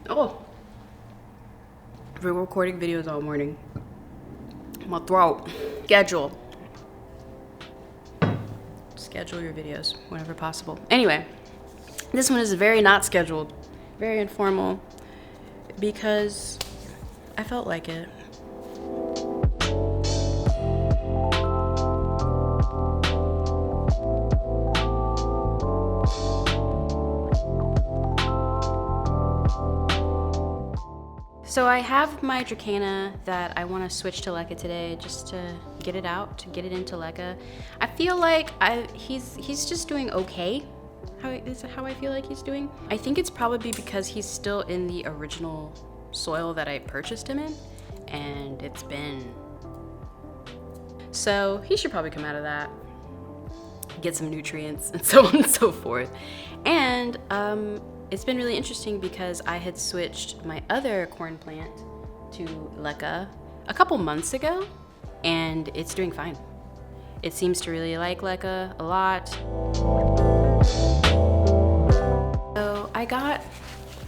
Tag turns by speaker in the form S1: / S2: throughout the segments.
S1: Oh, I've been recording videos all morning. My throat. Schedule your videos whenever possible. Anyway, this one is very not scheduled, very informal, because I felt like it. So I have my Dracana that I want to switch to LECA today, just to get it out, to get it into LECA. I feel like he's just doing okay. How I feel like he's doing. I think it's probably because he's still in the original soil that I purchased him in, and it's been. So he should probably come out of that, get some nutrients and so on and so forth. And it's been really interesting because I had switched my other corn plant to LECA a couple months ago, and it's doing fine. It seems to really like LECA a lot. So I got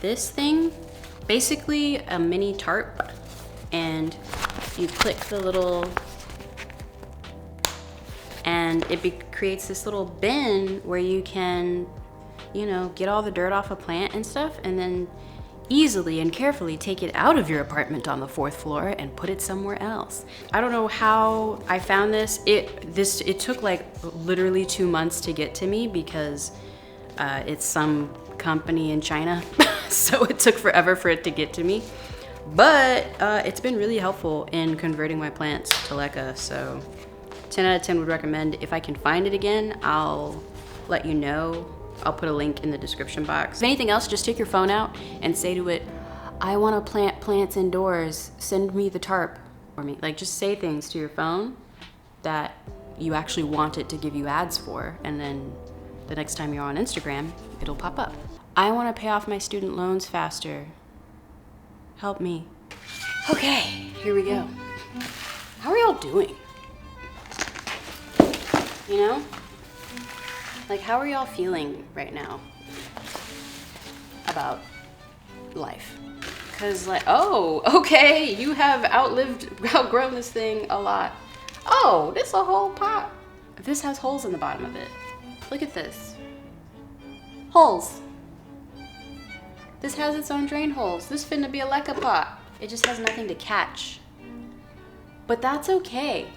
S1: this thing, basically a mini tarp, and you click the little, and it creates this little bin where you can, you know, get all the dirt off a plant and stuff, and then easily and carefully take it out of your apartment on the 4th floor and put it somewhere else. I don't know how I found this. It took like literally 2 months to get to me because it's some company in China. So it took forever for it to get to me. But it's been really helpful in converting my plants to LECA. So 10 out of 10 would recommend. If I can find it again, I'll let you know. I'll put a link in the description box. If anything else, just take your phone out and say to it, I want to plant plants indoors. Send me the tarp for me. Like, just say things to your phone that you actually want it to give you ads for. And then the next time you're on Instagram, it'll pop up. I want to pay off my student loans faster. Help me. Okay, here we go. How are y'all doing? You know? Like, how are y'all feeling right now about life? Because, like, oh, okay, you have outgrown this thing a lot. Oh, this is a whole pot. This has holes in the bottom of it. Look at this. Holes. This has its own drain holes. This finna be a LECA pot. It just has nothing to catch. But that's okay.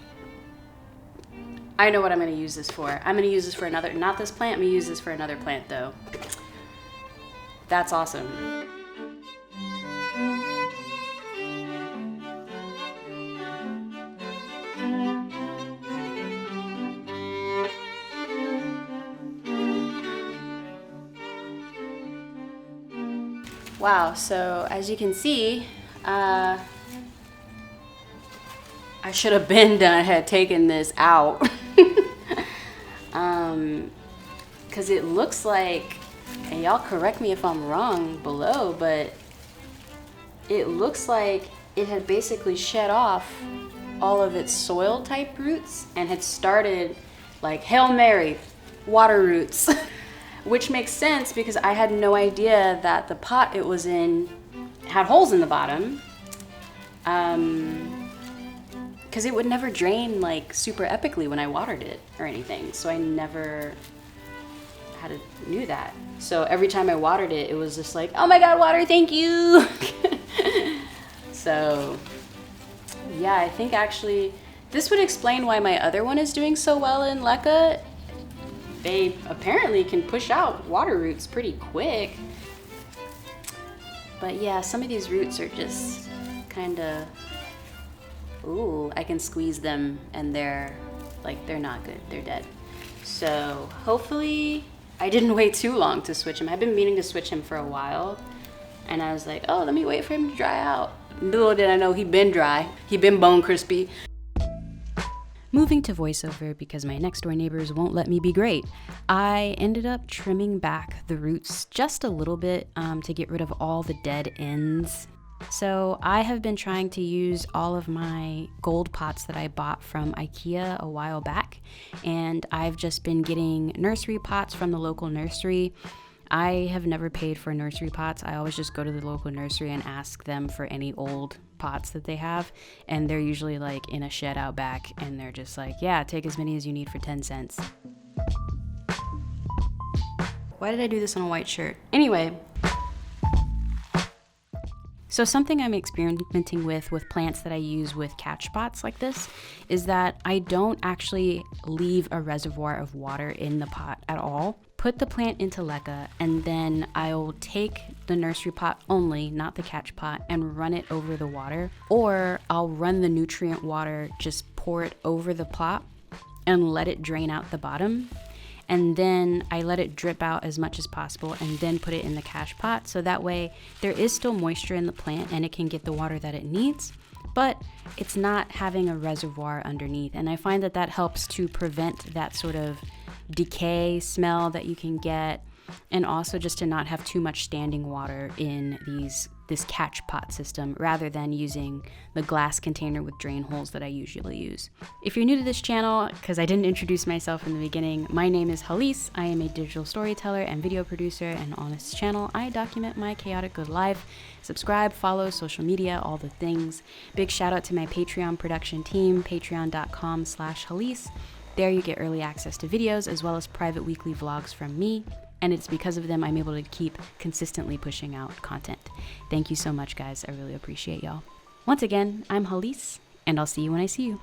S1: I know what I'm gonna use this for. I'm gonna use this for another, not this plant, I'm gonna use this for another plant though. That's awesome. Wow, so as you can see, I should have been done, had taken this out. Because it looks like, and y'all correct me if I'm wrong below, but it looks like it had basically shed off all of its soil type roots and had started like Hail Mary, water roots. Which makes sense because I had no idea that the pot it was in had holes in the bottom. Because it would never drain like super epically when I watered it or anything. So I never knew that. So every time I watered it, it was just like, oh my God, water, thank you. So yeah, I think actually this would explain why my other one is doing so well in LECA. They apparently can push out water roots pretty quick. But yeah, some of these roots are just kind of, ooh, I can squeeze them and they're not good, they're dead. So hopefully I didn't wait too long to switch him. I've been meaning to switch him for a while. And I was like, oh, let me wait for him to dry out. Little did I know he'd been dry. He'd been bone crispy. Moving to voiceover because my next door neighbors won't let me be great. I ended up trimming back the roots just a little bit to get rid of all the dead ends. So I have been trying to use all of my gold pots that I bought from IKEA a while back, and I've just been getting nursery pots from the local nursery. I have never paid for nursery pots. I always just go to the local nursery and ask them for any old pots that they have, and they're usually like in a shed out back, and they're just like, yeah, take as many as you need for 10 cents. Why did I do this on a white shirt? Anyway, so something I'm experimenting with plants that I use with catch pots like this is that I don't actually leave a reservoir of water in the pot at all. Put the plant into LECA, and then I'll take the nursery pot only, not the catch pot, and run it over the water. Or I'll run the nutrient water, just pour it over the pot and let it drain out the bottom. And then I let it drip out as much as possible and then put it in the catch pot. So that way there is still moisture in the plant and it can get the water that it needs, but it's not having a reservoir underneath. And I find that that helps to prevent that sort of decay smell that you can get, and also just to not have too much standing water in this catch pot system, rather than using the glass container with drain holes that I usually use. If you're new to this channel, because I didn't introduce myself in the beginning, my name is Hallease. I am a digital storyteller and video producer, and on this channel I document my chaotic good life. Subscribe, follow, social media, all the things. Big shout out to my Patreon production team, patreon.com/Hallease. There you get early access to videos as well as private weekly vlogs from me. And it's because of them I'm able to keep consistently pushing out content. Thank you so much, guys. I really appreciate y'all. Once again, I'm Hallease, and I'll see you when I see you.